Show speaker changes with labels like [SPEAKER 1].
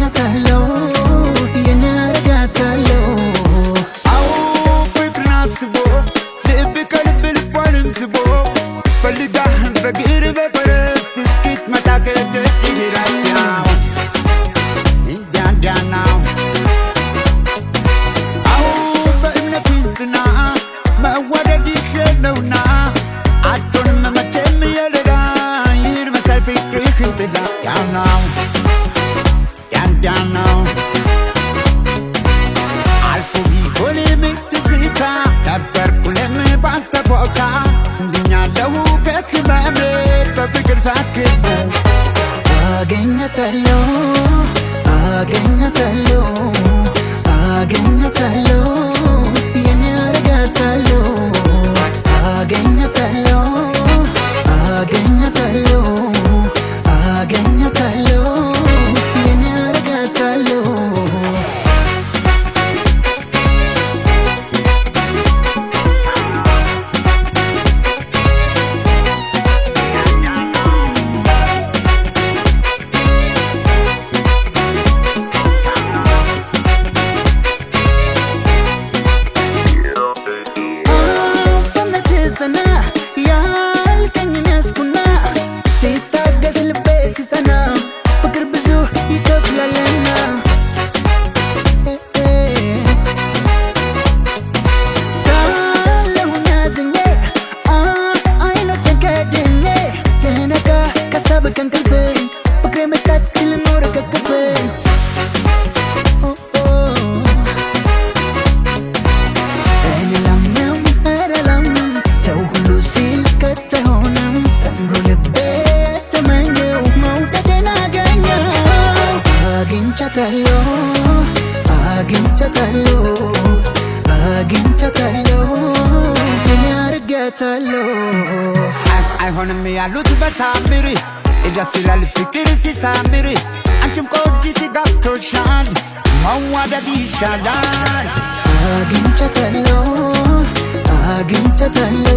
[SPEAKER 1] አገኛታለሁ የኔ አረጋታለሁ
[SPEAKER 2] አዎ ፍቅርን አስቦ ልብ ከልብ ልቧንም ስቦ ፈልጋ በግር በፈረስ እስክትመጣ ከደጅ ድረስ ያው እንዳንዳናው አዎ በእምነት ጽና መወደድ ነውና አቶንም መቼም የለዳ ይህን መሳይ ፍቅርህን ጥላ ያው ነው ያንዳናው አልፎ ቢሆን የምትዝታ ነበርኩ ለምን ባንተ ቦታ እንድኛለሁ ከህመሜ በፍቅር ታክሜ
[SPEAKER 1] አገኛታለሁ አገኛታለሁ አገኛታለሁ የኔ አረጋታለሁ አገኛታለሁ አገኛታለሁ አገኛታለሁ የኔ አረጋታለሁ ያልከኝን ያዝኩና ሲታገስ ልቤ ሲጸና ፍቅር ብዙ ይከፍላልና ሳለሁኝ አዝኜ አይኖቼን ከድኜ ስነቃ ከሀሳብ ከእንቅልፌ ፍቅሬ መጣች ልኖር ከቅፌ አግኝቻታለሁ አግኝቻታለሁ አግኝቻታለሁ የኔ አረጋታለሁ
[SPEAKER 2] አይሆንም ያሉት በታምር ደስ ይላል ፍቅር ሲሳምር አንቺም ቆንጂት ገብቶሻል መዋደድ ይሻላል
[SPEAKER 1] አግኝቻታለሁ አግኝቻታለሁ